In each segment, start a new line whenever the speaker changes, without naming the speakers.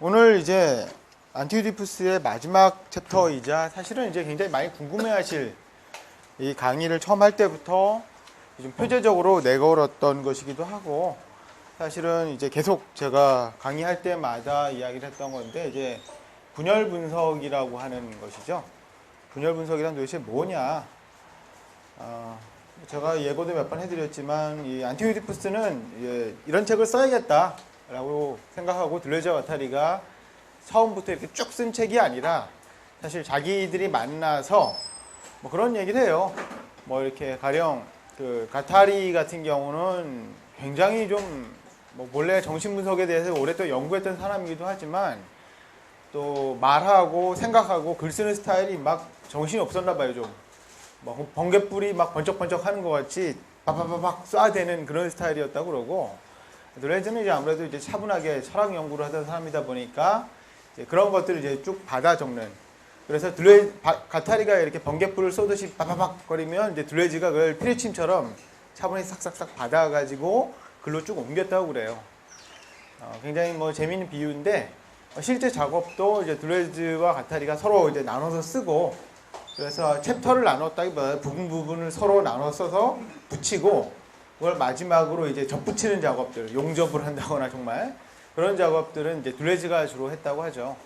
오늘 이제 안티오디푸스의 마지막 챕터이자 사실은 이제 굉장히 많이 궁금해하실 이 강의를 처음 할 때부터 좀 표제적으로 내걸었던 것이기도 하고, 사실은 이제 계속 제가 강의할 때마다 이야기를 했던 건데, 이제 분열 분석이라고 하는 것이죠. 분열 분석이란 도대체 뭐냐? 제가 예고도 몇 번 해드렸지만, 이 안티오디푸스는 이런 책을 써야겠다라고 생각하고 들레즈 와타리가 처음부터 이렇게 쭉 쓴 책이 아니라, 사실 자기들이 만나서 뭐 그런 얘기를 해요. 뭐 이렇게 가령 가타리 같은 경우는 굉장히 좀 뭐 원래 정신분석에 대해서 오랫동안 연구했던 사람이기도 하지만, 또 말하고 생각하고 글 쓰는 스타일이 막 정신이 없었나 봐요. 좀 뭐 번갯불이 막 번쩍번쩍 하는 것 같이 박박박박 쏴대는 그런 스타일이었다고 그러고, 들레즈는 이제 아무래도 이제 차분하게 철학 연구를 하던 사람이다 보니까 이제 그런 것들을 이제 쭉 받아 적는. 그래서 가타리가 이렇게 번갯불을 쏘듯이 박박박 거리면 이제 들레즈가 그걸 피레침처럼 차분히 싹싹싹 받아가지고 글로 쭉 옮겼다고 그래요. 굉장히 뭐 재미있는 비유인데, 실제 작업도 이제 들레즈와 가타리가 서로 이제 나눠서 쓰고, 그래서 챕터를 나눴다기보다 부분을 서로 나눠 써서 붙이고, 그걸 마지막으로 이제 접붙이는 작업들, 용접을 한다거나 정말 그런 작업들은 이제 들레즈가 주로 했다고 하죠.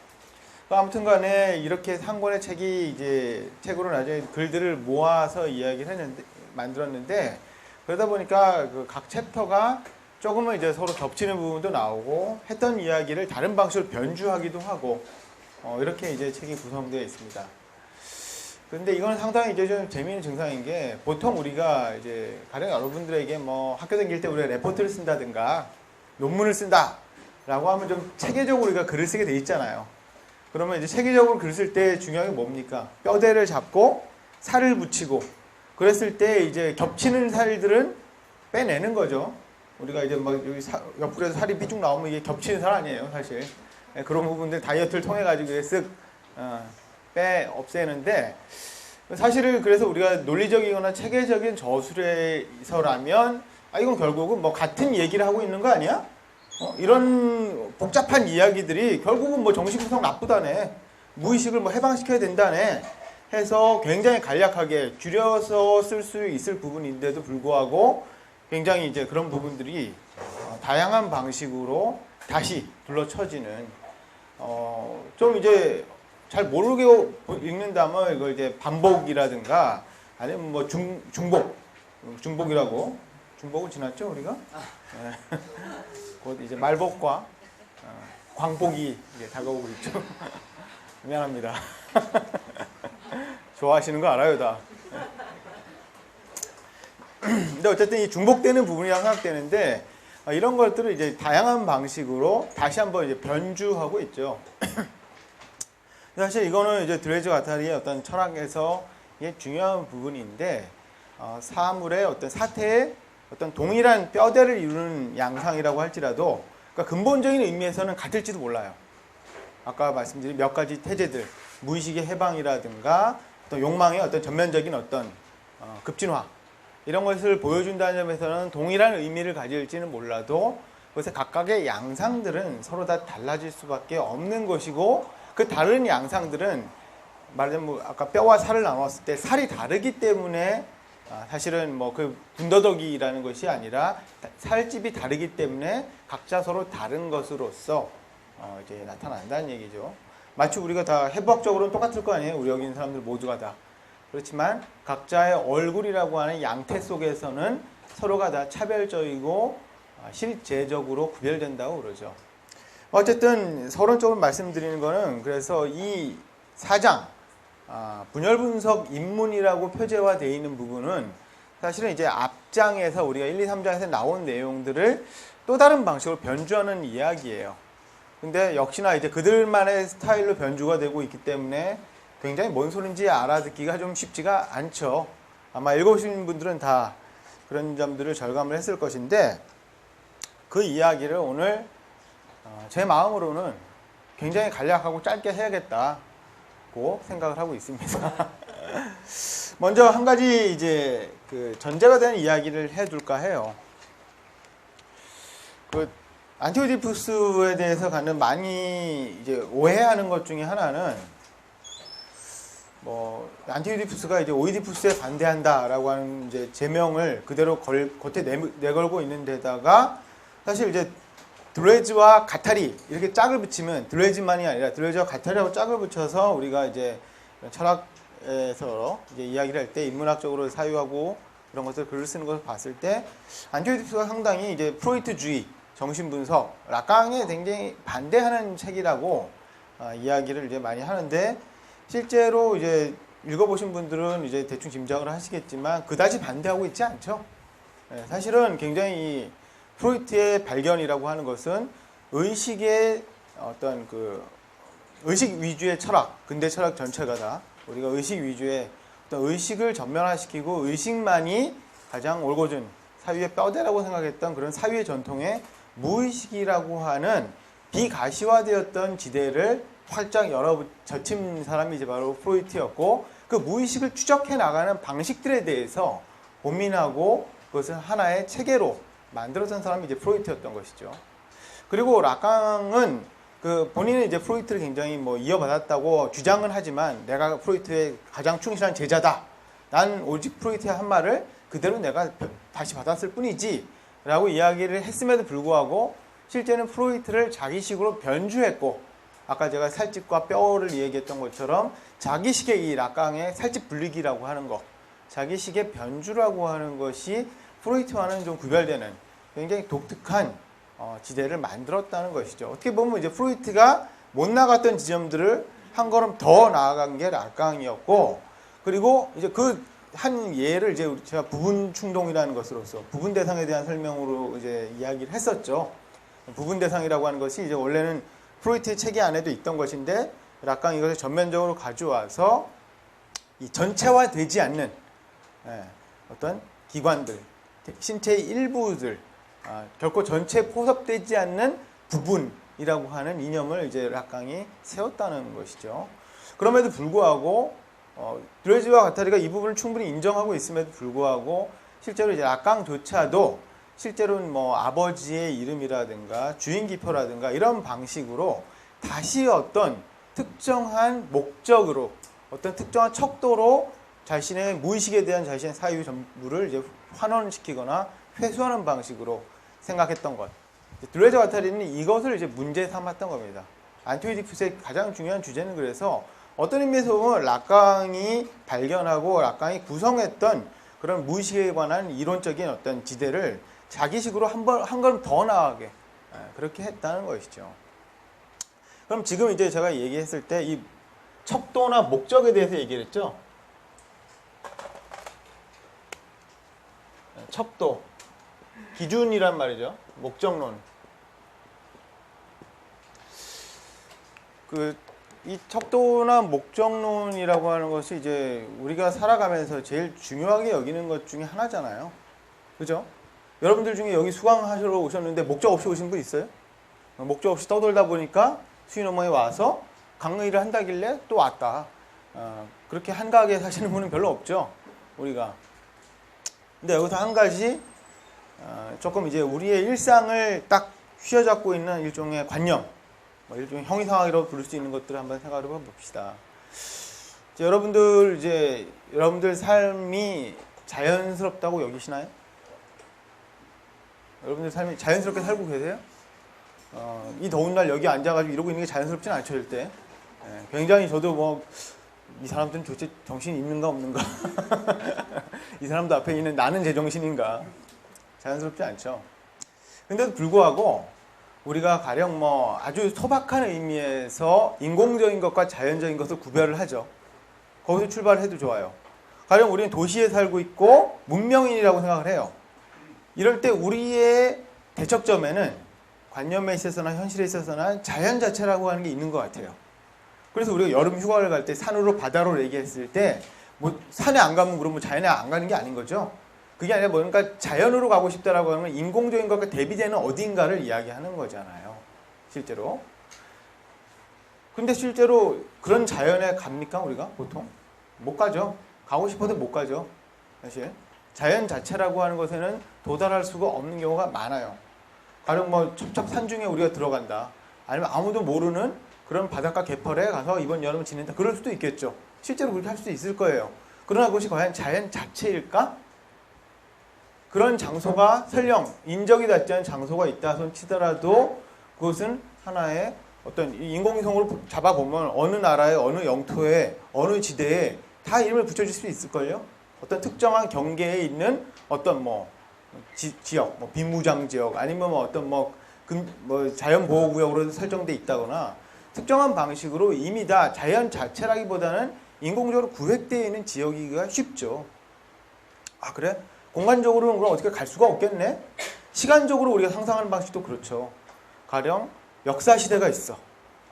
아무튼 간에 이렇게 한 권의 책이 이제 책으로 나중에 글들을 모아서 이야기를 만들었는데, 그러다 보니까 각 챕터가 조금은 이제 서로 겹치는 부분도 나오고, 했던 이야기를 다른 방식으로 변주하기도 하고, 이렇게 이제 책이 구성되어 있습니다. 근데 이건 상당히 이제 좀 재미있는 증상인 게, 보통 우리가 이제 가령 여러분들에게 뭐 학교 다닐 때 우리가 레포트를 쓴다든가 논문을 쓴다 라고 하면 좀 체계적으로 우리가 글을 쓰게 돼 있잖아요. 그러면 이제 체계적으로 글 쓸 때 중요한 게 뭡니까? 뼈대를 잡고 살을 붙이고, 그랬을 때 이제 겹치는 살들은 빼내는 거죠. 우리가 이제 막 여기 옆구리에서 살이 삐쭉 나오면 이게 겹치는 살 아니에요, 사실. 그런 부분들 다이어트를 통해 가지고 쓱 없애는데, 사실은 그래서 우리가 논리적이거나 체계적인 저술에서라면 이건 결국은 뭐 같은 얘기를 하고 있는 거 아니야? 이런 복잡한 이야기들이 결국은 뭐 정신구성 나쁘다네, 무의식을 뭐 해방시켜야 된다네 해서 굉장히 간략하게 줄여서 쓸 수 있을 부분인데도 불구하고, 굉장히 이제 그런 부분들이 다양한 방식으로 다시 둘러쳐지는, 좀 이제 잘 모르게 읽는다면 이걸 이제 반복이라든가 아니면 뭐 중복이라고, 중복은 지났죠 우리가? 네. 곧 이제 말복과 광복이 이제 다가오고 있죠. 미안합니다. 좋아하시는 거 알아요 다. 근데 어쨌든 이 중복되는 부분이라고 생각되는데, 이런 것들을 이제 다양한 방식으로 다시 한번 이제 변주하고 있죠. 사실 이거는 이제 들레즈 와타리의 어떤 철학에서 이게 중요한 부분인데, 사물의 어떤 사태의 어떤 동일한 뼈대를 이루는 양상이라고 할지라도, 그러니까 근본적인 의미에서는 같을지도 몰라요. 아까 말씀드린 몇 가지 태제들, 무의식의 해방이라든가 또 욕망의 어떤 전면적인 어떤 급진화, 이런 것을 보여준다는 점에서는 동일한 의미를 가질지는 몰라도, 그것의 각각의 양상들은 서로 다 달라질 수밖에 없는 것이고, 그 다른 양상들은 말하자면 뭐 아까 뼈와 살을 나눴을 때 살이 다르기 때문에, 사실은 뭐 그 군더더기라는 것이 아니라 살집이 다르기 때문에 각자 서로 다른 것으로서 이제 나타난다는 얘기죠. 마치 우리가 다 해부학적으로는 똑같을 거 아니에요. 우리 여기 있는 사람들 모두가 다. 그렇지만 각자의 얼굴이라고 하는 양태 속에서는 서로가 다 차별적이고 실제적으로 구별된다고 그러죠. 어쨌든 서론적으로 말씀드리는 거는, 그래서 이 4장 분열 분석 입문이라고 표제화되어 있는 부분은 사실은 이제 앞장에서 우리가 1, 2, 3장에서 나온 내용들을 또 다른 방식으로 변주하는 이야기예요. 근데 역시나 이제 그들만의 스타일로 변주가 되고 있기 때문에 굉장히 뭔 소린지 알아듣기가 좀 쉽지가 않죠. 아마 읽어보신 분들은 다 그런 점들을 절감을 했을 것인데, 그 이야기를 오늘 제 마음으로는 굉장히 간략하고 짧게 해야겠다고 생각을 하고 있습니다. 먼저 한 가지 이제 전제가 되는 이야기를 해둘까 해요. 안티오이디푸스에 대해서 갖는 많이 이제 오해하는 것 중에 하나는 안티오이디푸스가 이제 오이디푸스에 반대한다라고 하는 이제 제명을 그대로 겉에 내걸고 있는 데다가 사실 이제 드레즈와 가타리 이렇게 짝을 붙이면 드레즈만이 아니라 드레즈와 가타리하고 짝을 붙여서 우리가 이제 철학에서 이제 이야기를 할 때 인문학적으로 사유하고 그런 것들 글을 쓰는 것을 봤을 때 안티오이디푸스가 상당히 이제 프로이트주의 정신분석 라깡에 굉장히 반대하는 책이라고 이야기를 이제 많이 하는데 실제로 이제 읽어보신 분들은 이제 대충 짐작을 하시겠지만 그다지 반대하고 있지 않죠. 사실은 굉장히 이 프로이트의 발견이라고 하는 것은 의식의 어떤 그 의식 위주의 철학, 근대 철학 전체가 다 우리가 의식 위주의 어떤 의식을 전면화시키고 의식만이 가장 올곧은 사유의 뼈대라고 생각했던 그런 사유의 전통의 무의식이라고 하는 비가시화되었던 지대를 활짝 젖힌 사람이 이제 바로 프로이트였고 그 무의식을 추적해 나가는 방식들에 대해서 고민하고 그것을 하나의 체계로 만들어선 사람이 이제 프로이트였던 것이죠. 그리고 라깡은 그 본인은 이제 프로이트를 굉장히 이어받았다고 주장은 하지만 내가 프로이트의 가장 충실한 제자다. 난 오직 프로이트의 한 말을 그대로 내가 다시 받았을 뿐이지 라고 이야기를 했음에도 불구하고 실제는 프로이트를 자기식으로 변주했고 아까 제가 살집과 뼈를 얘기했던 것처럼 자기식의 이 라깡의 살집 분리기라고 하는 것 자기식의 변주라고 하는 것이 프로이트와는 좀 구별되는 굉장히 독특한 지대를 만들었다는 것이죠. 어떻게 보면 이제 프로이트가 못 나갔던 지점들을 한 걸음 더 나아간 게 라깡이었고 그리고 이제 그 한 예를 이제 제가 부분 충동이라는 것으로서 부분 대상에 대한 설명으로 이제 이야기를 했었죠. 부분 대상이라고 하는 것이 이제 원래는 프로이트의 체계 안에도 있던 것인데 라깡이 이것을 전면적으로 가져와서 이 전체화되지 않는 어떤 기관들, 신체의 일부들, 결코 전체에 포섭되지 않는 부분이라고 하는 이념을 이제 라깡이 세웠다는 것이죠. 그럼에도 불구하고 드레즈와 가타리가 이 부분을 충분히 인정하고 있음에도 불구하고 실제로 이제 라깡조차도 실제로는 아버지의 이름이라든가 주인 기표라든가 이런 방식으로 다시 어떤 특정한 목적으로 어떤 특정한 척도로 자신의 무의식에 대한 자신의 사유 전부를 이제 환원시키거나 회수하는 방식으로 생각했던 것. 드레즈 가타리는 이것을 이제 문제 삼았던 겁니다. 안티오이디푸스의 가장 중요한 주제는 그래서 어떤 의미에서 보면 라깡이 발견하고 라깡이 구성했던 그런 무의식에 관한 이론적인 어떤 지대를 자기식으로 한 걸음 더 나아가게 그렇게 했다는 것이죠. 그럼 지금 이제 제가 얘기했을 때 이 척도나 목적에 대해서 얘기를 했죠. 척도, 기준이란 말이죠. 목적론. 이 척도나 목적론이라고 하는 것이 이제 우리가 살아가면서 제일 중요하게 여기는 것 중에 하나잖아요. 그죠? 여러분들 중에 여기 수강하시러 오셨는데 목적 없이 오신 분 있어요? 목적 없이 떠돌다 보니까 수인어머니 와서 강의를 한다길래 또 왔다. 그렇게 한가하게 사시는 분은 별로 없죠. 우리가. 근데 여기서 한 가지 조금 이제 우리의 일상을 딱 휘어잡고 있는 일종의 관념, 일종의 형이상학이라고 부를 수 있는 것들을 한번 생각해 봅시다. 여러분들 삶이 자연스럽다고 여기시나요? 여러분들 삶이 자연스럽게 살고 계세요? 이 더운 날 여기 앉아가지고 이러고 있는 게 자연스럽진 않죠, 일대. 굉장히 저도 이 사람들은 도대체 정신이 있는가 없는가? 이 사람도 앞에 있는 나는 제정신인가? 자연스럽지 않죠. 근데도 불구하고 우리가 가령 아주 소박한 의미에서 인공적인 것과 자연적인 것을 구별을 하죠. 거기서 출발해도 좋아요. 가령 우리는 도시에 살고 있고 문명인이라고 생각을 해요. 이럴 때 우리의 대척점에는 관념에 있어서나 현실에 있어서나 자연 자체라고 하는 게 있는 것 같아요. 그래서 우리가 여름 휴가를 갈 때 산으로 바다로 얘기했을 때 산에 안 가면 그러면 자연에 안 가는 게 아닌 거죠. 그게 아니라 뭔가 자연으로 가고 싶다라고 하면 인공적인 것과 대비되는 어딘가를 이야기하는 거잖아요. 실제로. 근데 실제로 그런 자연에 갑니까 우리가 보통? 못 가죠. 가고 싶어도 못 가죠. 사실 자연 자체라고 하는 것에는 도달할 수가 없는 경우가 많아요. 가령 뭐 첩첩산 중에 우리가 들어간다. 아니면 아무도 모르는 그런 바닷가 갯벌에 가서 이번 여름을 지낸다. 그럴 수도 있겠죠. 실제로 그렇게 할 수도 있을 거예요. 그러나 그것이 과연 자연 자체일까? 그런 장소가 설령 인적이 닿지 않은 장소가 있다 손 치더라도 그것은 하나의 어떤 인공위성으로 잡아보면 어느 나라의 어느 영토에 어느 지대에 다 이름을 붙여줄 수 있을걸요. 어떤 특정한 경계에 있는 어떤 뭐 지역, 뭐 비무장 지역 아니면 뭐 어떤 뭐 자연보호구역으로 설정돼 있다거나 특정한 방식으로 이미 다 자연 자체라기보다는 인공적으로 구획되어 있는 지역이기가 쉽죠. 아 그래? 공간적으로는 그럼 어떻게 갈 수가 없겠네? 시간적으로 우리가 상상하는 방식도 그렇죠. 가령 역사시대가 있어.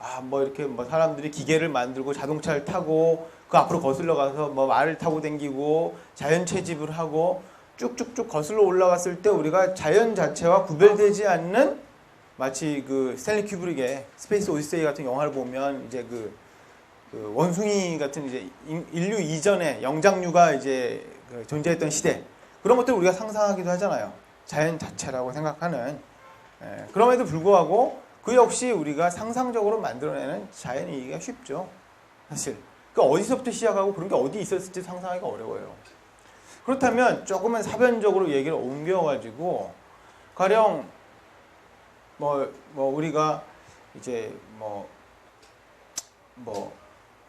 아, 뭐 이렇게 뭐 사람들이 기계를 만들고 자동차를 타고 그 앞으로 거슬러 가서 뭐 말을 타고 댕기고 자연 채집을 하고 쭉쭉쭉 거슬러 올라갔을 때 우리가 자연 자체와 구별되지 않는 마치 그 스탠리 큐브릭의 스페이스 오디세이 같은 영화를 보면 이제 그 원숭이 같은 이제 인류 이전에 영장류가 이제 존재했던 시대 그런 것들을 우리가 상상하기도 하잖아요. 자연 자체라고 생각하는. 그럼에도 불구하고 그 역시 우리가 상상적으로 만들어내는 자연이기가 쉽죠. 사실. 그 어디서부터 시작하고 그런 게 어디 있었을지 상상하기가 어려워요. 그렇다면 조금은 사변적으로 얘기를 옮겨가지고 가령 뭐 우리가 이제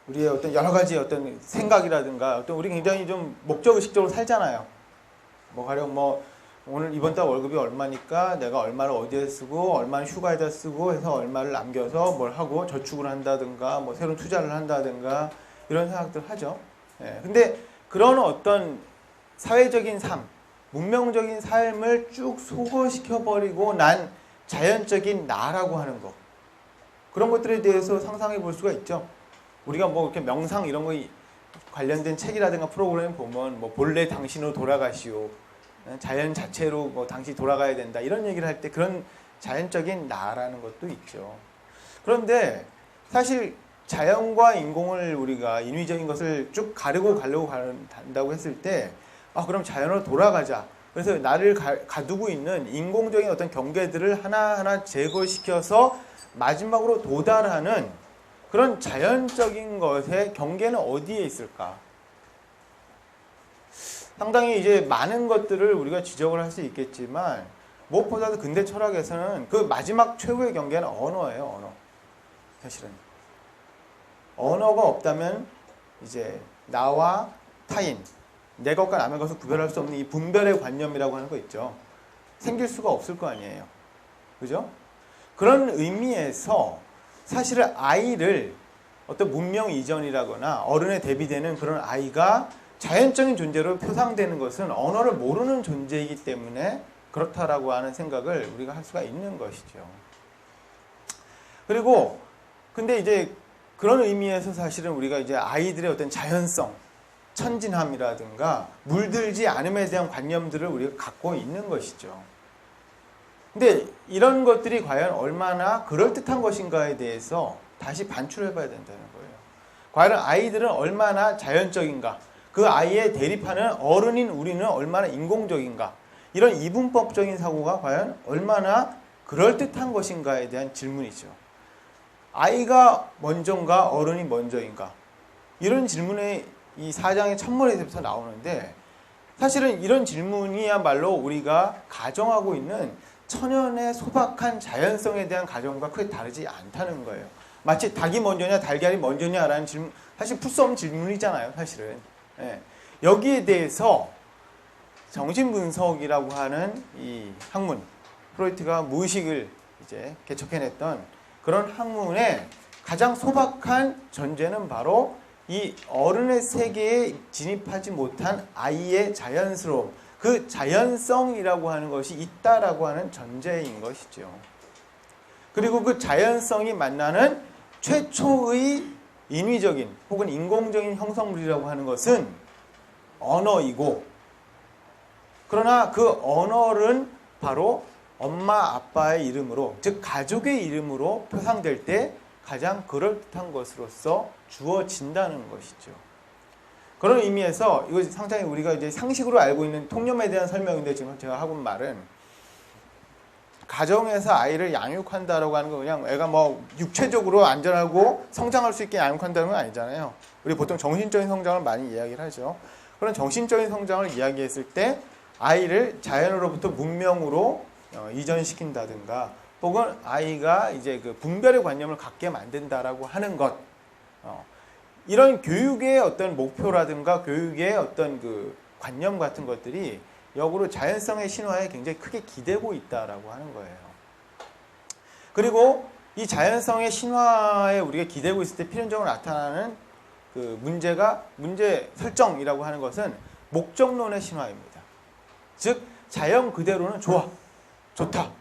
우리의 어떤 여러 가지 어떤 생각이라든가 어떤 우리 굉장히 좀 목적의식적으로 살잖아요. 뭐 가령 뭐 오늘 이번 달 월급이 얼마니까 내가 얼마를 어디에 쓰고 얼마를 휴가에다 쓰고 해서 얼마를 남겨서 뭘 하고 저축을 한다든가 뭐 새로운 투자를 한다든가 이런 생각들 하죠. 근데 그런 어떤 사회적인 삶, 문명적인 삶을 쭉 소거시켜버리고 난 자연적인 나라고 하는 것 그런 것들에 대해서 상상해 볼 수가 있죠. 우리가 뭐 이렇게 명상 이런 거 관련된 책이라든가 프로그램 보면 뭐 본래 당신으로 돌아가시오. 자연 자체로 뭐 당신이 돌아가야 된다. 이런 얘기를 할 때 그런 자연적인 나라는 것도 있죠. 그런데 사실 자연과 인공을 우리가 인위적인 것을 쭉 가려고 간다고 했을 때 그럼 자연으로 돌아가자. 그래서 나를 가두고 있는 인공적인 어떤 경계들을 하나하나 제거시켜서 마지막으로 도달하는 그런 자연적인 것의 경계는 어디에 있을까? 상당히 이제 많은 것들을 우리가 지적을 할 수 있겠지만 무엇보다도 근대 철학에서는 그 마지막 최후의 경계는 언어예요. 언어. 사실은. 언어가 없다면 이제 나와 타인, 내 것과 남의 것을 구별할 수 없는 이 분별의 관념이라고 하는 거 있죠. 생길 수가 없을 거 아니에요. 그죠? 그런 의미에서 사실은 아이를 어떤 문명 이전이라거나 어른에 대비되는 그런 아이가 자연적인 존재로 표상되는 것은 언어를 모르는 존재이기 때문에 그렇다라고 하는 생각을 우리가 할 수가 있는 것이죠. 그리고 근데 이제 그런 의미에서 사실은 우리가 이제 아이들의 어떤 자연성, 천진함이라든가 물들지 않음에 대한 관념들을 우리가 갖고 있는 것이죠. 근데 이런 것들이 과연 얼마나 그럴듯한 것인가에 대해서 다시 반출해 봐야 된다는 거예요. 과연 아이들은 얼마나 자연적인가? 그 아이의 대립하는 어른인 우리는 얼마나 인공적인가? 이런 이분법적인 사고가 과연 얼마나 그럴듯한 것인가에 대한 질문이죠. 아이가 먼저인가 어른이 먼저인가? 이런 질문이 이 4장의 첫머리에서부터 나오는데 사실은 이런 질문이야말로 우리가 가정하고 있는 천연의 소박한 자연성에 대한 가정과 크게 다르지 않다는 거예요. 마치 닭이 먼저냐 달걀이 먼저냐라는 질문, 사실 풀 수 없는 질문이잖아요. 사실은. 여기에 대해서 정신분석이라고 하는 이 학문, 프로이트가 무의식을 이제 개척해냈던 그런 학문의 가장 소박한 전제는 바로 이 어른의 세계에 진입하지 못한 아이의 자연스러움, 그 자연성이라고 하는 것이 있다라고 하는 전제인 것이죠. 그리고 그 자연성이 만나는 최초의 인위적인 혹은 인공적인 형성물이라고 하는 것은 언어이고, 그러나 그 언어는 바로 엄마 아빠의 이름으로, 즉 가족의 이름으로 표상될 때 가장 그럴듯한 것으로서 주어진다는 것이죠. 그런 의미에서 이거 상당히 우리가 이제 상식으로 알고 있는 통념에 대한 설명인데 지금 제가 하고 있는 말은 가정에서 아이를 양육한다라고 하는 거 그냥 애가 뭐 육체적으로 안전하고 성장할 수 있게 양육한다는 건 아니잖아요. 우리 보통 정신적인 성장을 많이 이야기를 하죠. 그런 정신적인 성장을 이야기했을 때 아이를 자연으로부터 문명으로 이전시킨다든가 혹은 아이가 이제 그 분별의 관념을 갖게 만든다라고 하는 것, 이런 교육의 어떤 목표라든가 교육의 어떤 그 관념 같은 것들이 역으로 자연성의 신화에 굉장히 크게 기대고 있다라고 하는 거예요. 그리고 이 자연성의 신화에 우리가 기대고 있을 때 필연적으로 나타나는 그 문제 설정이라고 하는 것은 목적론의 신화입니다. 즉 자연 그대로는 좋다.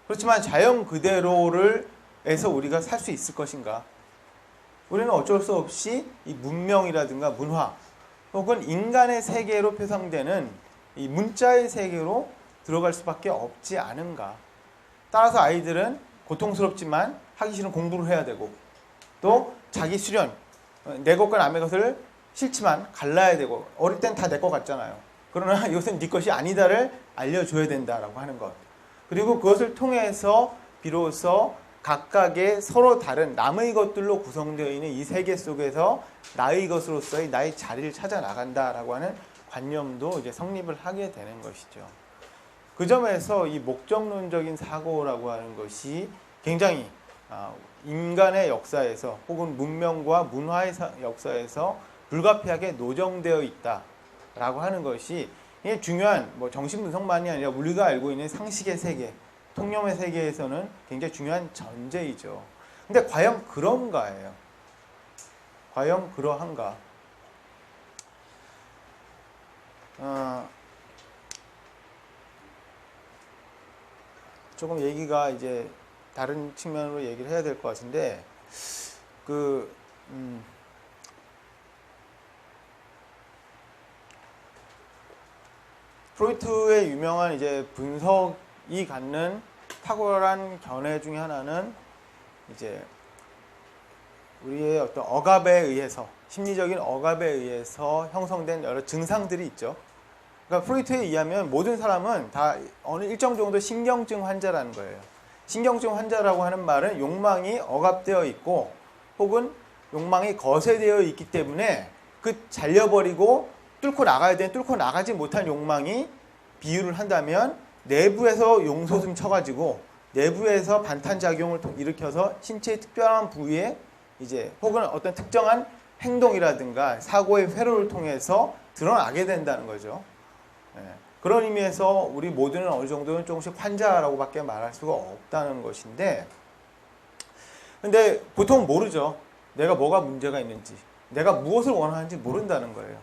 그렇지만 자연 그대로를 해서 우리가 살 수 있을 것인가? 우리는 어쩔 수 없이 이 문명이라든가 문화 혹은 인간의 세계로 표상되는 이 문자의 세계로 들어갈 수밖에 없지 않은가? 따라서 아이들은 고통스럽지만 하기 싫은 공부를 해야 되고 또 자기 수련, 내 것과 남의 것을 싫지만 갈라야 되고 어릴 땐 다 내 것 같잖아요. 그러나 이것은 네 것이 아니다를 알려줘야 된다라고 하는 것. 그리고 그것을 통해서 비로소 각각의 서로 다른 남의 것들로 구성되어 있는 이 세계 속에서 나의 것으로서의 나의 자리를 찾아 나간다라고 하는 관념도 이제 성립을 하게 되는 것이죠. 그 점에서 이 목적론적인 사고라고 하는 것이 굉장히 인간의 역사에서 혹은 문명과 문화의 역사에서 불가피하게 노정되어 있다라고 하는 것이 중요한 정신분석만이 아니라 우리가 알고 있는 상식의 세계, 통념의 세계에서는 굉장히 중요한 전제이죠. 근데 과연 그런가예요? 과연 그러한가? 조금 얘기가 이제 다른 측면으로 얘기를 해야 될 것 같은데, 프로이트의 유명한 이제 분석이 갖는 탁월한 견해 중에 하나는 이제 우리의 어떤 억압에 의해서, 심리적인 억압에 의해서 형성된 여러 증상들이 있죠. 그러니까 프로이트에 의하면 모든 사람은 다 어느 일정 정도 신경증 환자라는 거예요. 신경증 환자라고 하는 말은 욕망이 억압되어 있고 혹은 욕망이 거세되어 있기 때문에 그 잘려버리고 뚫고 나가야 되는 뚫고 나가지 못한 욕망이, 비유를 한다면 내부에서 용솟음 쳐가지고 내부에서 반탄작용을 일으켜서 신체의 특별한 부위에 이제 혹은 어떤 특정한 행동이라든가 사고의 회로를 통해서 드러나게 된다는 거죠. 그런 의미에서 우리 모두는 어느 정도는 조금씩 환자라고밖에 말할 수가 없다는 것인데, 근데 보통 모르죠. 내가 뭐가 문제가 있는지, 내가 무엇을 원하는지 모른다는 거예요.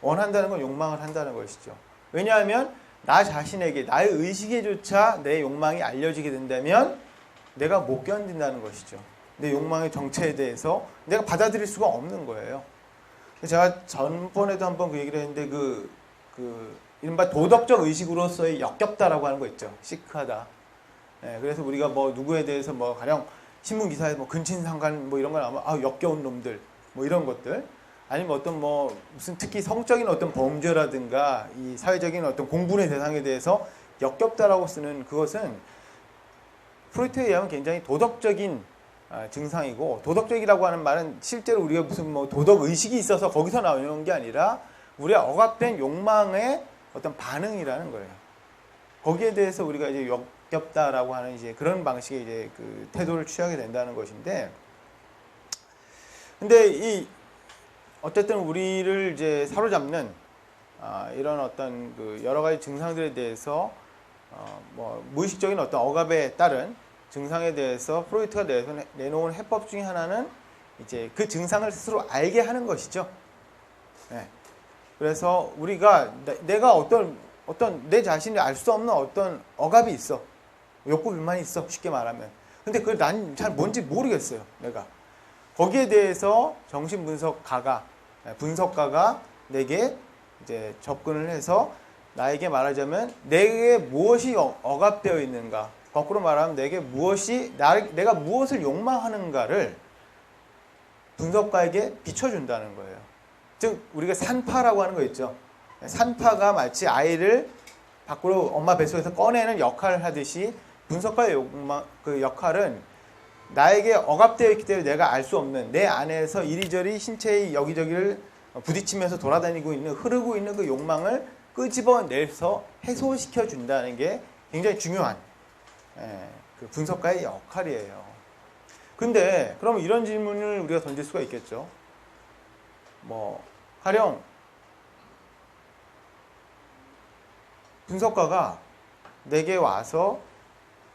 원한다는 건 욕망을 한다는 것이죠. 왜냐하면 나 자신에게, 나의 의식에조차 내 욕망이 알려지게 된다면 내가 못 견딘다는 것이죠. 내 욕망의 정체에 대해서 내가 받아들일 수가 없는 거예요. 제가 전번에도 한번 그 얘기를 했는데 이른바 도덕적 의식으로서의 역겹다라고 하는 거 있죠. 시크하다. 그래서 우리가 누구에 대해서 가령 신문 기사에 근친상간 이런 거 나오면 역겨운 놈들 이런 것들, 아니면 어떤 무슨 특히 성적인 어떤 범죄라든가 이 사회적인 어떤 공분의 대상에 대해서 역겹다라고 쓰는 그것은 프로이트에 의하면 굉장히 도덕적인 증상이고, 도덕적이라고 하는 말은 실제로 우리가 무슨 도덕 의식이 있어서 거기서 나오는 게 아니라 우리가 억압된 욕망의 어떤 반응이라는 거예요. 거기에 대해서 우리가 이제 역겹다라고 하는 이제 그런 방식의 이제 그 태도를 취하게 된다는 것인데, 근데 어쨌든 우리를 이제 사로잡는 이런 어떤 그 여러 가지 증상들에 대해서 무의식적인 어떤 억압에 따른 증상에 대해서 프로이트가 내놓은 해법 중에 하나는 이제 그 증상을 스스로 알게 하는 것이죠. 그래서 우리가 내가 어떤 내 자신이 알 수 없는 어떤 억압이 있어, 욕구 불만이 있어, 쉽게 말하면. 근데 그걸 난 잘 뭔지 모르겠어요. 내가 거기에 대해서 분석가가 내게 이제 접근을 해서 나에게 말하자면 내게 무엇이 억압되어 있는가, 거꾸로 말하면 내가 무엇을 욕망하는가를 분석가에게 비춰준다는 거예요. 즉 우리가 산파라고 하는 거 있죠. 산파가 마치 아이를 밖으로 엄마 뱃속에서 꺼내는 역할을 하듯이 분석가의 그 역할은 나에게 억압되어 있기 때문에 내가 알 수 없는 내 안에서 이리저리 신체의 여기저기를 부딪히면서 돌아다니고 있는 흐르고 있는 그 욕망을 끄집어내서 해소시켜 준다는 게 굉장히 중요한 그 분석가의 역할이에요. 근데 그럼 이런 질문을 우리가 던질 수가 있겠죠. 뭐 가령 분석가가 내게 와서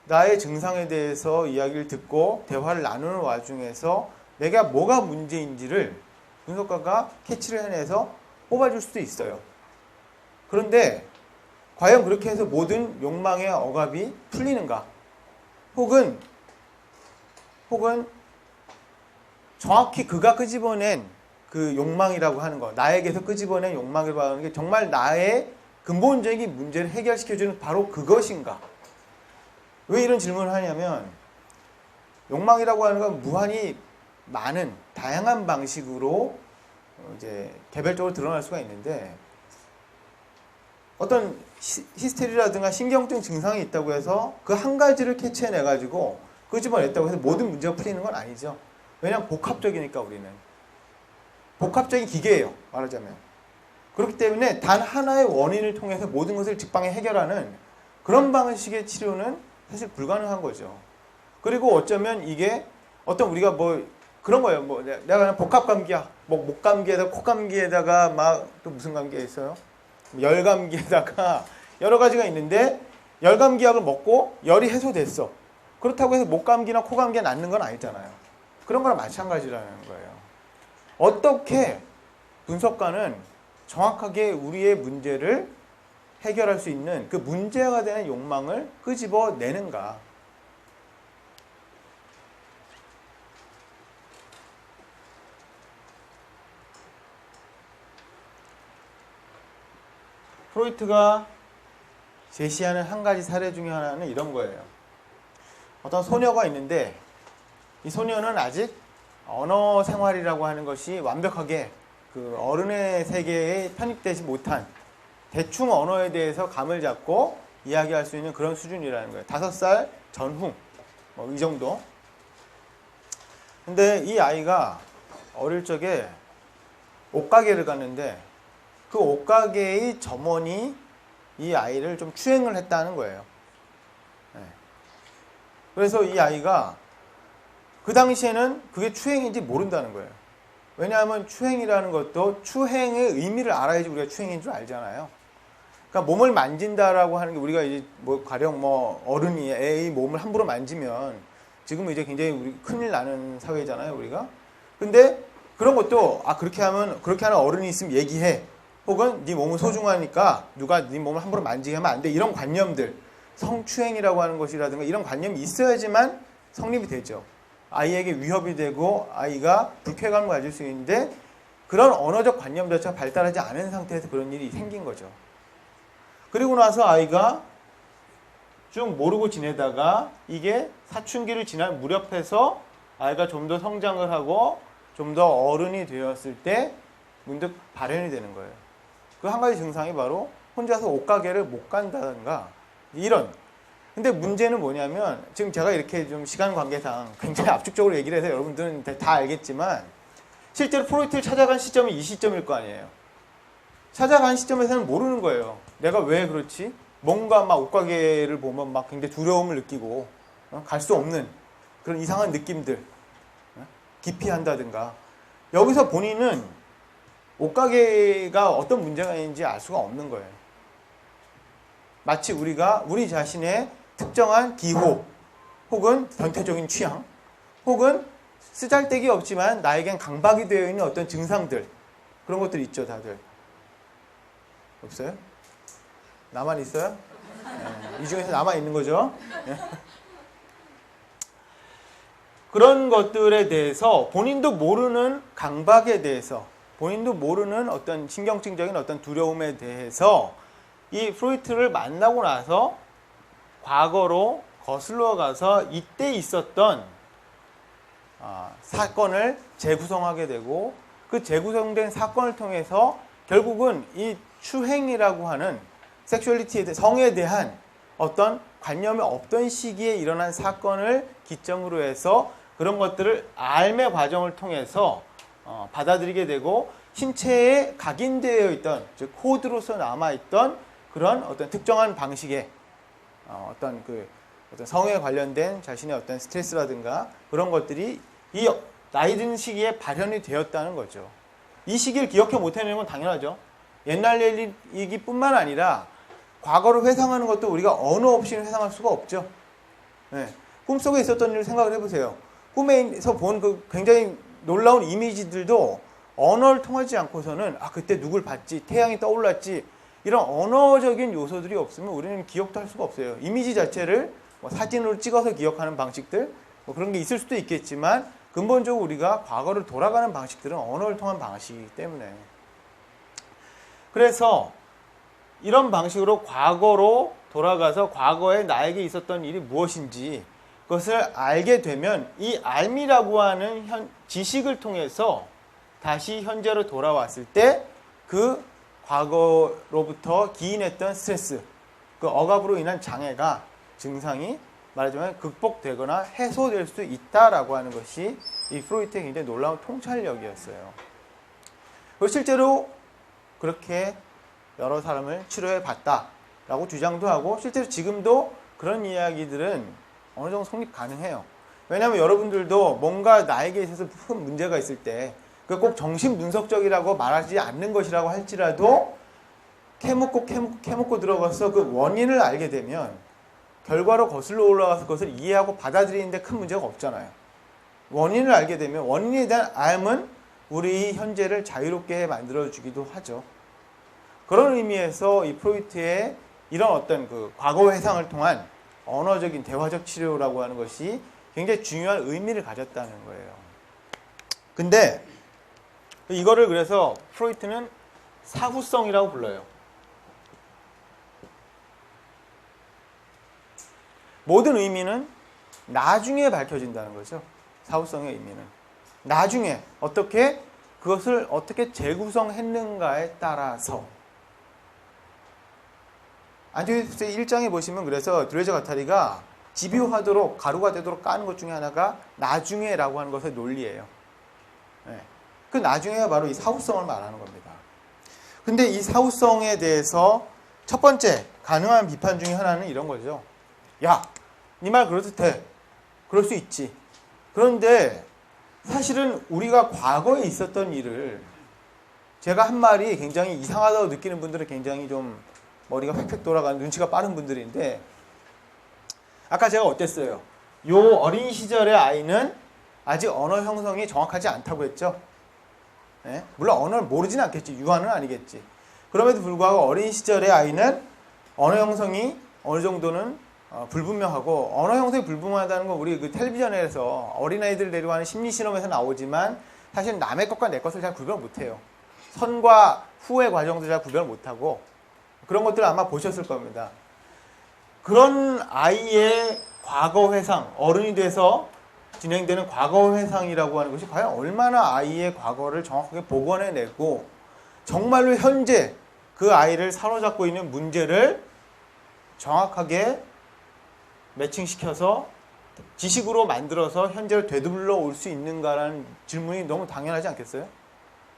나의 증상에 대해서 이야기를 듣고 대화를 나누는 와중에서 내가 뭐가 문제인지를 분석가가 캐치를 해내서 뽑아줄 수도 있어요. 그런데 과연 그렇게 해서 모든 욕망의 억압이 풀리는가? 혹은 정확히 그가 끄집어낸 그 욕망이라고 하는 거, 나에게서 끄집어낸 욕망이라고 하는 게 정말 나의 근본적인 문제를 해결시켜주는 바로 그것인가? 왜 이런 질문을 하냐면 욕망이라고 하는 건 무한히 많은 다양한 방식으로 이제 개별적으로 드러날 수가 있는데 어떤 히스테리라든가 신경증 증상이 있다고 해서 그 한 가지를 캐치해내 가지고 끄집어냈다고 해서 모든 문제가 풀리는 건 아니죠. 왜냐하면 복합적이니까 우리는 복합적인 기계예요. 말하자면 그렇기 때문에 단 하나의 원인을 통해서 모든 것을 직방에 해결하는 그런 방식의 치료는 사실 불가능한 거죠. 그리고 어쩌면 이게 어떤 우리가 뭐 그런 거예요. 뭐 내가 그냥 복합 감기야. 뭐 목 감기에다가 코 감기에다가 막 또 무슨 감기가 있어요? 열 감기에다가 여러 가지가 있는데 열 감기약을 먹고 열이 해소됐어. 그렇다고 해서 목 감기나 코 감기가 낫는 건 아니잖아요. 그런 거랑 마찬가지라는 거예요. 어떻게 분석가는 정확하게 우리의 문제를 해결할 수 있는 그 문제가 되는 욕망을 끄집어내는가? 프로이트가 제시하는 한 가지 사례 중에 하나는 이런 거예요. 어떤 소녀가 있는데 이 소녀는 아직 언어 생활이라고 하는 것이 완벽하게 그 어른의 세계에 편입되지 못한 대충 언어에 대해서 감을 잡고 이야기할 수 있는 그런 수준이라는 거예요. 5살 전후 뭐 이 정도. 근데 이 아이가 어릴 적에 옷가게를 갔는데 그 옷가게의 점원이 이 아이를 좀 추행을 했다는 거예요. 그래서 이 아이가 그 당시에는 그게 추행인지 모른다는 거예요. 왜냐하면 추행이라는 것도 추행의 의미를 알아야지 우리가 추행인 줄 알잖아요. 그러니까 몸을 만진다라고 하는 게 우리가 이제 뭐 가령 뭐 어른이 애의 몸을 함부로 만지면 지금은 이제 굉장히 우리 큰일 나는 사회잖아요, 우리가. 근데 그런 것도 그렇게 하는 어른이 있으면 얘기해. 혹은 네 몸은 소중하니까 누가 네 몸을 함부로 만지게 하면 안 돼. 이런 관념들, 성추행이라고 하는 것이라든가 이런 관념이 있어야지만 성립이 되죠. 아이에게 위협이 되고 아이가 불쾌감을 가질 수 있는데 그런 언어적 관념 자체가 발달하지 않은 상태에서 그런 일이 생긴 거죠. 그리고 나서 아이가 쭉 모르고 지내다가 이게 사춘기를 지난 무렵에서 아이가 좀 더 성장을 하고 좀 더 어른이 되었을 때 문득 발현이 되는 거예요. 그 한 가지 증상이 바로 혼자서 옷가게를 못 간다든가 이런. 근데 문제는 뭐냐면 지금 제가 이렇게 좀 시간 관계상 굉장히 압축적으로 얘기를 해서 여러분들은 다 알겠지만 실제로 프로이트를 찾아간 시점이 이 시점일 거 아니에요. 찾아간 시점에서는 모르는 거예요. 내가 왜 그렇지? 뭔가 막 옷가게를 보면 막 굉장히 두려움을 느끼고 갈 수 없는 그런 이상한 느낌들 기피한다든가 여기서 본인은 옷가게가 어떤 문제가 있는지 알 수가 없는 거예요. 마치 우리가 우리 자신의 특정한 기호 혹은 변태적인 취향 혹은 쓰잘데기 없지만 나에겐 강박이 되어 있는 어떤 증상들 그런 것들 있죠, 다들. 없어요? 나만 있어요? 이 중에서 나만 있는 거죠? 그런 것들에 대해서 본인도 모르는 강박에 대해서 본인도 모르는 어떤 신경증적인 어떤 두려움에 대해서 이 프로이트를 만나고 나서 과거로 거슬러 가서 이때 있었던 사건을 재구성하게 되고 그 재구성된 사건을 통해서 결국은 이 추행이라고 하는 섹슈얼리티에 대해 성에 대한 어떤 관념이 없던 시기에 일어난 사건을 기점으로 해서 그런 것들을 알매 과정을 통해서 받아들이게 되고 신체에 각인되어 있던, 즉 코드로서 남아있던 그런 어떤 특정한 방식의 어떤 성에 관련된 자신의 어떤 스트레스라든가 그런 것들이 이 나이 든 시기에 발현이 되었다는 거죠. 이 시기를 기억해 못해내는 건 당연하죠. 옛날 얘기 뿐만 아니라 과거를 회상하는 것도 우리가 언어 없이는 회상할 수가 없죠. 네. 꿈속에 있었던 일을 생각을 해보세요. 꿈에서 본 그 굉장히 놀라운 이미지들도 언어를 통하지 않고서는 그때 누굴 봤지, 태양이 떠올랐지, 이런 언어적인 요소들이 없으면 우리는 기억도 할 수가 없어요. 이미지 자체를 사진으로 찍어서 기억하는 방식들, 그런 게 있을 수도 있겠지만 근본적으로 우리가 과거를 돌아가는 방식들은 언어를 통한 방식이기 때문에, 그래서 이런 방식으로 과거로 돌아가서 과거에 나에게 있었던 일이 무엇인지 그것을 알게 되면 이 알미라고 하는 지식을 통해서 다시 현재로 돌아왔을 때 그 과거로부터 기인했던 스트레스, 그 억압으로 인한 장애가, 증상이 말하자면 극복되거나 해소될 수 있다라고 하는 것이 이 프로이트의 굉장히 놀라운 통찰력이었어요. 그리고 실제로 그렇게 여러 사람을 치료해 봤다라고 주장도 하고, 실제로 지금도 그런 이야기들은 어느 정도 성립 가능해요. 왜냐하면 여러분들도 뭔가 나에게 있어서 큰 문제가 있을 때 꼭 정신분석적이라고 말하지 않는 것이라고 할지라도 캐묻고 들어가서 그 원인을 알게 되면 결과로 거슬러 올라가서 그것을 이해하고 받아들이는데 큰 문제가 없잖아요. 원인을 알게 되면 원인에 대한 알은 우리 현재를 자유롭게 만들어주기도 하죠. 그런 의미에서 이 프로이트의 이런 어떤 그 과거 회상을 통한 언어적인 대화적 치료라고 하는 것이 굉장히 중요한 의미를 가졌다는 거예요. 근데 이거를 그래서 프로이트는 사후성이라고 불러요. 모든 의미는 나중에 밝혀진다는 거죠. 사후성의 의미는 나중에 그것을 어떻게 재구성했는가에 따라서. 안티오디푸스의 1장에 보시면 그래서 드레저 가타리가 집요하도록 가루가 되도록 까는 것 중에 하나가 나중에라고 하는 것의 논리예요. 네. 그 나중에가 바로 이 사후성을 말하는 겁니다. 근데 이 사후성에 대해서 첫 번째 가능한 비판 중에 하나는 이런 거죠. 야, 네 말 그래도 돼. 그럴 수 있지. 그런데 사실은 우리가 과거에 있었던 일을, 제가 한 말이 굉장히 이상하다고 느끼는 분들은 굉장히 좀 머리가 획획 돌아가는 눈치가 빠른 분들인데, 아까 제가 어땠어요? 요 어린 시절의 아이는 아직 언어 형성이 정확하지 않다고 했죠. 네? 물론 언어를 모르진 않겠지. 유아는 아니겠지. 그럼에도 불구하고 어린 시절의 아이는 언어 형성이 어느 정도는 불분명하고, 언어 형성이 불분명하다는 건 우리 그 텔레비전에서 어린아이들 데려가는 심리실험에서 나오지만 사실 남의 것과 내 것을 잘 구별 못해요. 선과 후의 과정도 잘 구별 못하고, 그런 것들을 아마 보셨을 겁니다. 그런 아이의 과거 회상, 어른이 돼서 진행되는 과거 회상이라고 하는 것이 과연 얼마나 아이의 과거를 정확하게 복원해내고 정말로 현재 그 아이를 사로잡고 있는 문제를 정확하게 매칭시켜서 지식으로 만들어서 현재를 되돌려 올 수 있는가라는 질문이 너무 당연하지 않겠어요?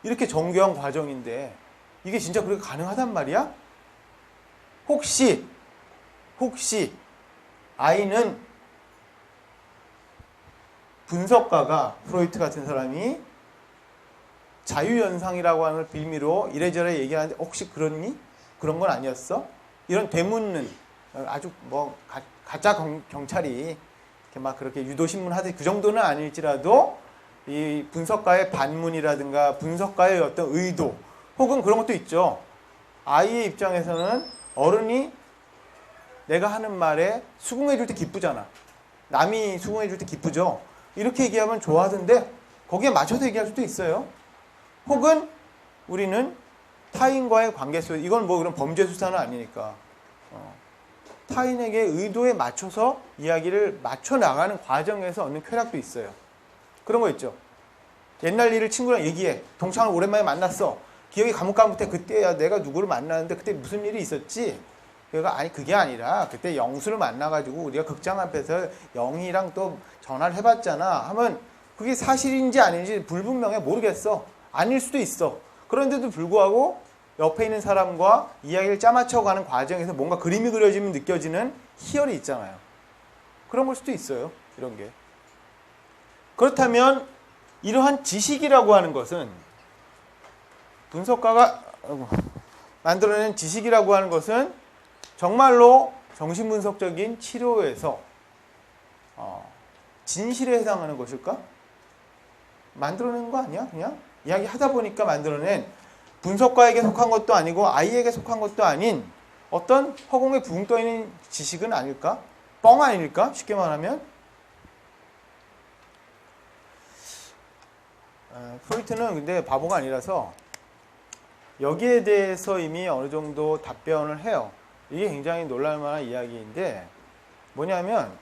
이렇게 정교한 과정인데 이게 진짜 그렇게 가능하단 말이야? 혹시 아이는 분석가가, 프로이트 같은 사람이 자유연상이라고 하는 빌미로 이래저래 얘기하는데 혹시 그렇니? 그런 건 아니었어? 이런 되묻는, 아주 가짜 경찰이 이렇게 막 그렇게 유도신문 하듯이 그 정도는 아닐지라도 이 분석가의 반문이라든가 분석가의 어떤 의도 혹은 그런 것도 있죠. 아이의 입장에서는 어른이 내가 하는 말에 수긍해줄 때 기쁘잖아. 남이 수긍해줄 때 기쁘죠. 이렇게 얘기하면 좋아하던데 거기에 맞춰서 얘기할 수도 있어요. 혹은 우리는 타인과의 관계 속에, 이건 뭐 그런 범죄 수사는 아니니까 타인에게 의도에 맞춰서 이야기를 맞춰 나가는 과정에서 얻는 쾌락도 있어요. 그런 거 있죠. 옛날 일을 친구랑 얘기해. 동창을 오랜만에 만났어. 기억이 가물가물해. 그때야 내가 누구를 만났는데 그때 무슨 일이 있었지? 그러니까 아니 그게 아니라 그때 영수를 만나가지고 우리가 극장 앞에서 영희랑 또 전화를 해봤잖아 하면 그게 사실인지 아닌지 불분명해. 모르겠어. 아닐 수도 있어. 그런데도 불구하고 옆에 있는 사람과 이야기를 짜맞춰가는 과정에서 뭔가 그림이 그려지면 느껴지는 희열이 있잖아요. 그런 걸 수도 있어요. 이런 게. 그렇다면 이러한 지식이라고 하는 것은 분석가가 만들어낸 지식이라고 하는 것은 정말로 정신분석적인 치료에서 진실에 해당하는 것일까? 만들어낸 거 아니야? 그냥 이야기하다 보니까 만들어낸 분석가에게 속한 것도 아니고 아이에게 속한 것도 아닌 어떤 허공에 붕 떠있는 지식은 아닐까? 뻥 아닐까? 쉽게 말하면 프로이트는 근데 바보가 아니라서 여기에 대해서 이미 어느 정도 답변을 해요. 이게 굉장히 놀랄만한 이야기인데 뭐냐면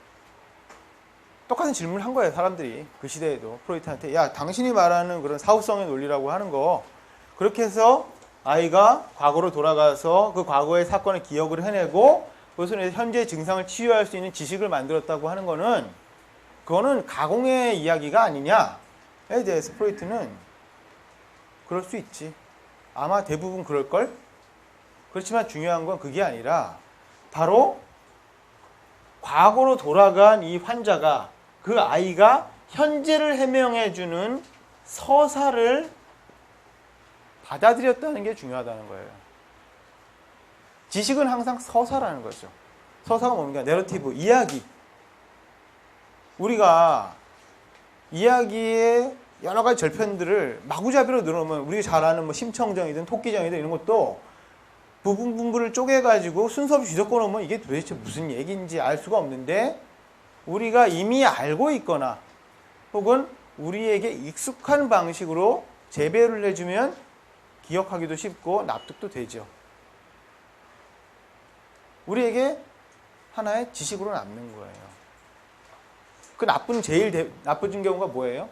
똑같은 질문을 한 거예요. 사람들이 그 시대에도 프로이트한테 야 당신이 말하는 그런 사후성의 논리라고 하는 거 그렇게 해서 아이가 과거로 돌아가서 그 과거의 사건의 기억을 해내고 그것을 현재 증상을 치유할 수 있는 지식을 만들었다고 하는 거는 그거는 가공의 이야기가 아니냐에 대해서 프로이트는 그럴 수 있지. 아마 대부분 그럴걸? 그렇지만 중요한 건 그게 아니라 바로 과거로 돌아간 이 환자가 그 아이가 현재를 해명해주는 서사를 받아들였다는 게 중요하다는 거예요. 지식은 항상 서사라는 거죠. 서사가 뭡니까? 내러티브, 이야기. 우리가 이야기의 여러 가지 절편들을 마구잡이로 늘어놓으면 우리가 잘 아는 뭐 심청정이든 토끼정이든 이런 것도 부분부분을 쪼개가지고 순서 없이 뒤섞어 놓으면 이게 도대체 무슨 얘기인지 알 수가 없는데 우리가 이미 알고 있거나 혹은 우리에게 익숙한 방식으로 재배를 해주면 기억하기도 쉽고 납득도 되죠. 우리에게 하나의 지식으로 남는 거예요. 그 제일 나쁜 경우가 뭐예요?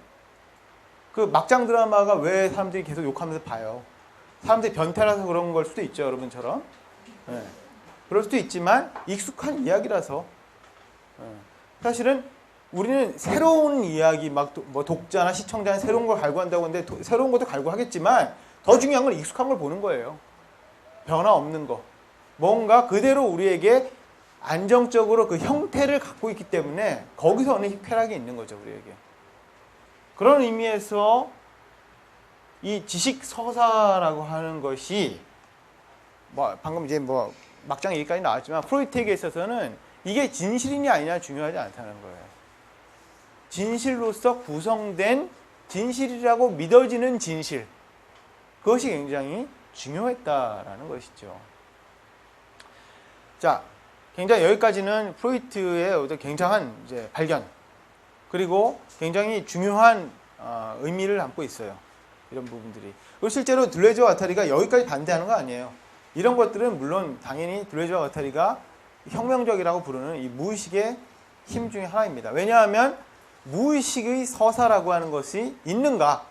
그 막장 드라마가 왜 사람들이 계속 욕하면서 봐요? 사람들이 변태라서 그런 걸 수도 있죠, 여러분처럼. 네. 그럴 수도 있지만 익숙한 이야기라서. 네. 사실은 우리는 새로운 이야기, 뭐 독자나 시청자는 새로운 걸 갈구한다고 하는데 새로운 것도 갈구하겠지만 더 중요한 건 익숙한 걸 보는 거예요. 변화 없는 거. 뭔가 그대로 우리에게 안정적으로 그 형태를 갖고 있기 때문에 거기서 어느 쾌락이 있는 거죠, 우리에게. 그런 의미에서 이 지식 서사라고 하는 것이 뭐 방금 이제 뭐 막장 얘기까지 나왔지만 프로이트에게 있어서는 이게 진실이냐 아니냐 중요하지 않다는 거예요. 진실로서 구성된 진실이라고 믿어지는 진실. 그것이 굉장히 중요했다라는 것이죠. 자, 굉장히 여기까지는 프로이트의 어떤 굉장한 이제 발견 그리고 굉장히 중요한 의미를 담고 있어요. 이런 부분들이. 그리고 실제로 둘레즈와 와타리가 여기까지 반대하는 거 아니에요. 이런 것들은 물론 당연히 둘레즈와 와타리가 혁명적이라고 부르는 이 무의식의 힘 중에 하나입니다. 왜냐하면 무의식의 서사라고 하는 것이 있는가?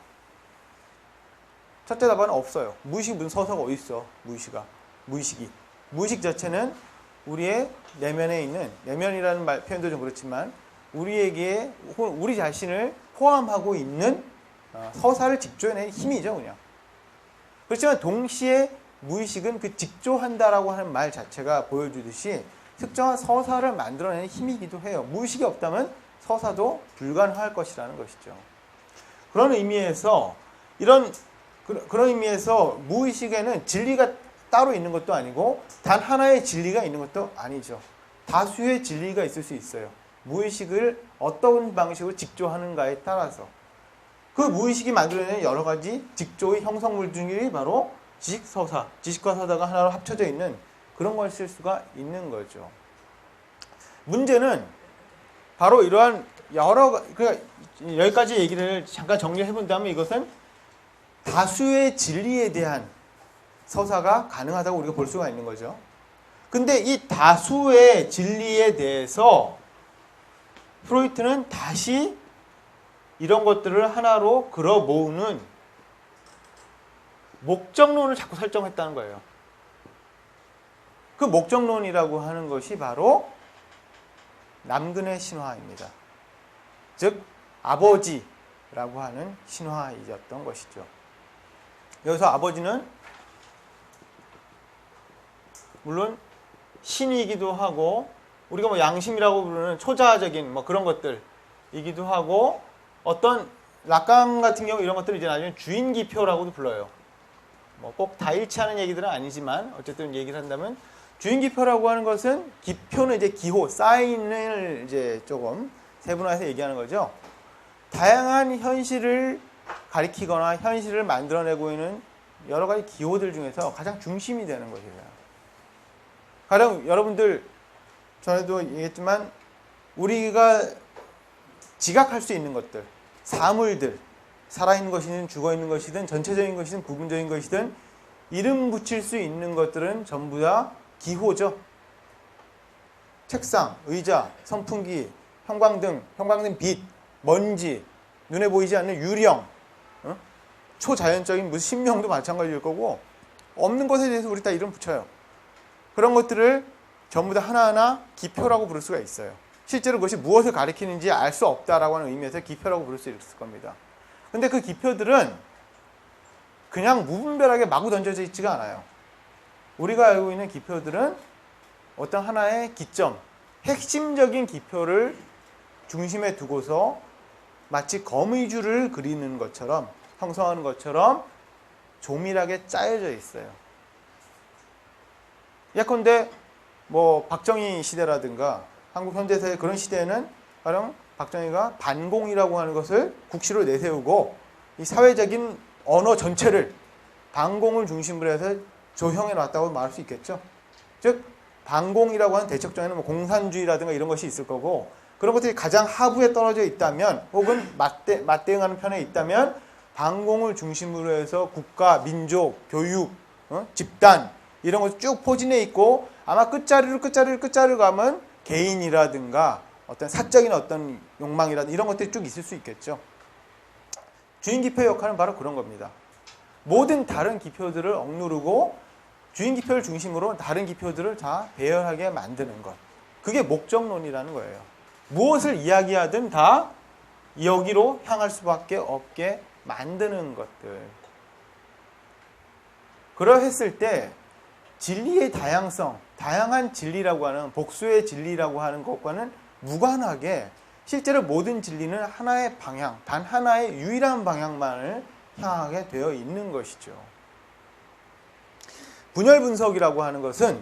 첫째 답안은 없어요. 무의식 무슨 서사가 어디 있어? 무의식이. 무의식 자체는 우리의 내면에 있는, 내면이라는 표현도 좀 그렇지만 우리에게 혹은 우리 자신을 포함하고 있는 서사를 직조해내는 힘이죠, 그냥. 그렇지만 동시에 무의식은 그 직조한다라고 하는 말 자체가 보여주듯이 특정한 서사를 만들어내는 힘이기도 해요. 무의식이 없다면 서사도 불가능할 것이라는 것이죠. 그런 의미에서 그런 의미에서 무의식에는 진리가 따로 있는 것도 아니고 단 하나의 진리가 있는 것도 아니죠. 다수의 진리가 있을 수 있어요. 무의식을 어떤 방식으로 직조하는가에 따라서. 그 무의식이 만들어내는 여러 가지 직조의 형성물 중에 바로 지식서사, 지식과 서사가 하나로 합쳐져 있는 그런 걸 쓸 수가 있는 거죠. 문제는 바로 이러한 그러니까 여기까지 얘기를 잠깐 정리해 본다면 이것은 다수의 진리에 대한 서사가 가능하다고 우리가 볼 수가 있는 거죠. 근데 이 다수의 진리에 대해서 프로이트는 다시 이런 것들을 하나로 걸어 모으는 목적론을 자꾸 설정했다는 거예요. 그 목적론이라고 하는 것이 바로 남근의 신화입니다. 즉 아버지라고 하는 신화이었던 것이죠. 여기서 아버지는 물론 신이기도 하고 우리가 뭐 양심이라고 부르는 초자적인 뭐 그런 것들이기도 하고 어떤 락강 같은 경우 이런 것들을 이제 나중에 주인기표라고도 불러요. 뭐 꼭 다 일치하는 얘기들은 아니지만 어쨌든 얘기를 한다면 주인기표라고 하는 것은 기표는 이제 기호, 사인을 이제 조금 세분화해서 얘기하는 거죠. 다양한 현실을 가리키거나 현실을 만들어내고 있는 여러 가지 기호들 중에서 가장 중심이 되는 것이에요. 가령 여러분들 전에도 얘기했지만 우리가 지각할 수 있는 것들, 사물들, 살아있는 것이든 죽어있는 것이든 전체적인 것이든 부분적인 것이든 이름 붙일 수 있는 것들은 전부 다 기호죠. 책상, 의자, 선풍기, 형광등, 빛, 먼지, 눈에 보이지 않는 유령, 초자연적인 무슨 신명도 마찬가지일 거고 없는 것에 대해서 우리 다 이름 붙여요. 그런 것들을 전부 다 하나하나 기표라고 부를 수가 있어요. 실제로 그것이 무엇을 가리키는지 알 수 없다라고 하는 의미에서 기표라고 부를 수 있을 겁니다. 근데 그 기표들은 그냥 무분별하게 마구 던져져 있지가 않아요. 우리가 알고 있는 기표들은 어떤 하나의 기점, 핵심적인 기표를 중심에 두고서 마치 거미줄을 그리는 것처럼 형성하는 것처럼 조밀하게 짜여져 있어요. 예컨대 뭐 박정희 시대라든가 한국 현대사의 그런 시대에는 가령 박정희가 반공이라고 하는 것을 국시로 내세우고 이 사회적인 언어 전체를 반공을 중심으로 해서 조형해 놨다고 말할 수 있겠죠. 즉 반공이라고 하는 대척점에는 뭐 공산주의라든가 이런 것이 있을 거고 그런 것들이 가장 하부에 떨어져 있다면 혹은 맞대응하는 편에 있다면 반공을 중심으로 해서 국가, 민족, 교육, 집단 이런 것이 쭉 포진해 있고 아마 끝자리로 가면 개인이라든가 어떤 사적인 어떤 욕망이라든가 이런 것들이 쭉 있을 수 있겠죠. 주인기표의 역할은 바로 그런 겁니다. 모든 다른 기표들을 억누르고 주인기표를 중심으로 다른 기표들을 다 배열하게 만드는 것. 그게 목적론이라는 거예요. 무엇을 이야기하든 다 여기로 향할 수밖에 없게 만드는 것들. 그러했을 때 진리의 다양성, 다양한 진리라고 하는 복수의 진리라고 하는 것과는 무관하게 실제로 모든 진리는 하나의 방향, 단 하나의 유일한 방향만을 향하게 되어 있는 것이죠. 분열 분석이라고 하는 것은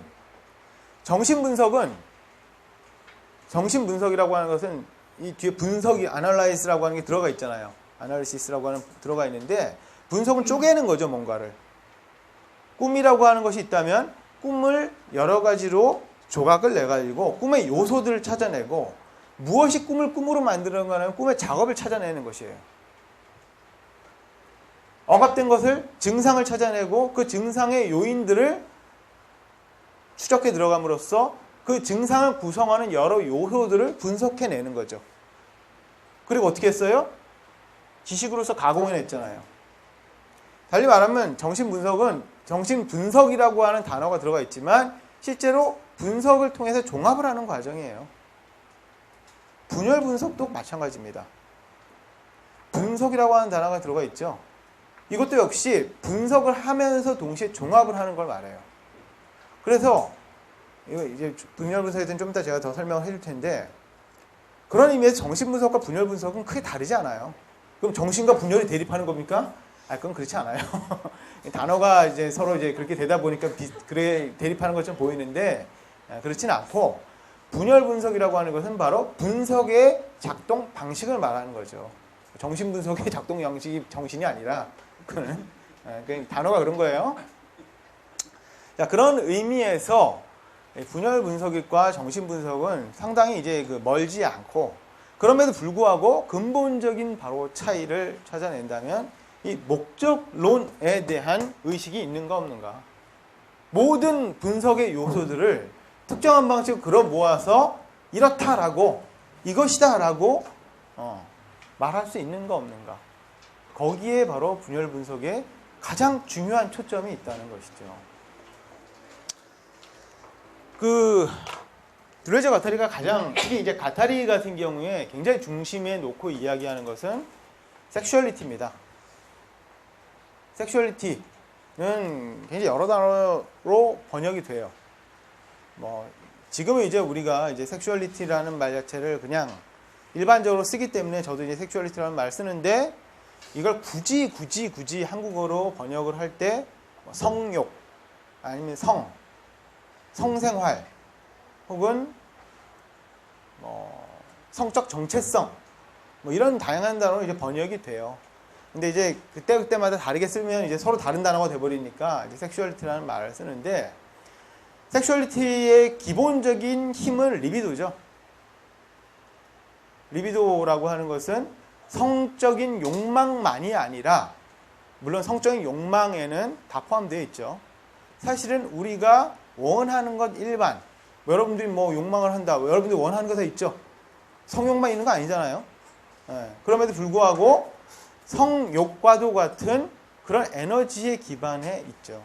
정신 분석이라고 하는 것은 이 뒤에 분석이 아날라이스라고 하는 게 들어가 있잖아요. 아날리시스라고 하는 들어가 있는데 분석은 쪼개는 거죠, 뭔가를. 꿈이라고 하는 것이 있다면 꿈을 여러 가지로 조각을 내가지고 꿈의 요소들을 찾아내고 무엇이 꿈을 꿈으로 만드는 거냐면 꿈의 작업을 찾아내는 것이에요. 억압된 것을 증상을 찾아내고 그 증상의 요인들을 추적해 들어감으로써 그 증상을 구성하는 여러 요소들을 분석해내는 거죠. 그리고 어떻게 했어요? 지식으로서 가공해냈잖아요. 달리 말하면 정신분석이라고 하는 단어가 들어가 있지만 실제로 분석을 통해서 종합을 하는 과정이에요. 분열 분석도 마찬가지입니다. 분석이라고 하는 단어가 들어가 있죠. 이것도 역시 분석을 하면서 동시에 종합을 하는 걸 말해요. 그래서 이거 이제 분열 분석에 대해서는 좀 이따 제가 더 설명을 해줄 텐데 그런 의미에서 정신 분석과 분열 분석은 크게 다르지 않아요. 그럼 정신과 분열이 대립하는 겁니까? 그건 그렇지 않아요. 단어가 이제 서로 이제 그렇게 되다 보니까 그래 대립하는 것처럼 보이는데 그렇지는 않고 분열 분석이라고 하는 것은 바로 분석의 작동 방식을 말하는 거죠. 정신 분석의 작동 양식이 정신이 아니라 그거는 단어가 그런 거예요. 자, 그런 의미에서 분열 분석과 정신 분석은 상당히 이제 멀지 않고 그럼에도 불구하고 근본적인 바로 차이를 찾아낸다면 이 목적론에 대한 의식이 있는가 없는가. 모든 분석의 요소들을 특정한 방식으로 걸어 모아서 이렇다라고 이것이다라고 말할 수 있는가 없는가. 거기에 바로 분열 분석의 가장 중요한 초점이 있다는 것이죠. 들레저 가타리가 가장, 특히 이제 가타리 같은 경우에 굉장히 중심에 놓고 이야기하는 것은 섹슈얼리티입니다. 섹슈얼리티는 굉장히 여러 단어로 번역이 돼요. 뭐 지금은 이제 우리가 이제 섹슈얼리티라는 말 자체를 그냥 일반적으로 쓰기 때문에 저도 이제 섹슈얼리티라는 말을 쓰는데, 이걸 굳이 한국어로 번역을 할 때 성욕 아니면 성생활 혹은 성적 정체성 뭐 이런 다양한 단어로 이제 번역이 돼요. 근데 이제 그때마다 다르게 쓰면 이제 서로 다른 단어가 돼버리니까 이제 섹슈얼리티라는 말을 쓰는데, 섹슈얼리티의 기본적인 힘은 리비도죠. 리비도라고 하는 것은 성적인 욕망만이 아니라, 물론 성적인 욕망에는 다 포함되어 있죠. 사실은 우리가 원하는 것 일반, 여러분들이 뭐 욕망을 한다, 여러분들이 원하는 거 다 있죠. 성욕만 있는 거 아니잖아요. 그럼에도 불구하고 성욕과도 같은 그런 에너지에 기반해 있죠.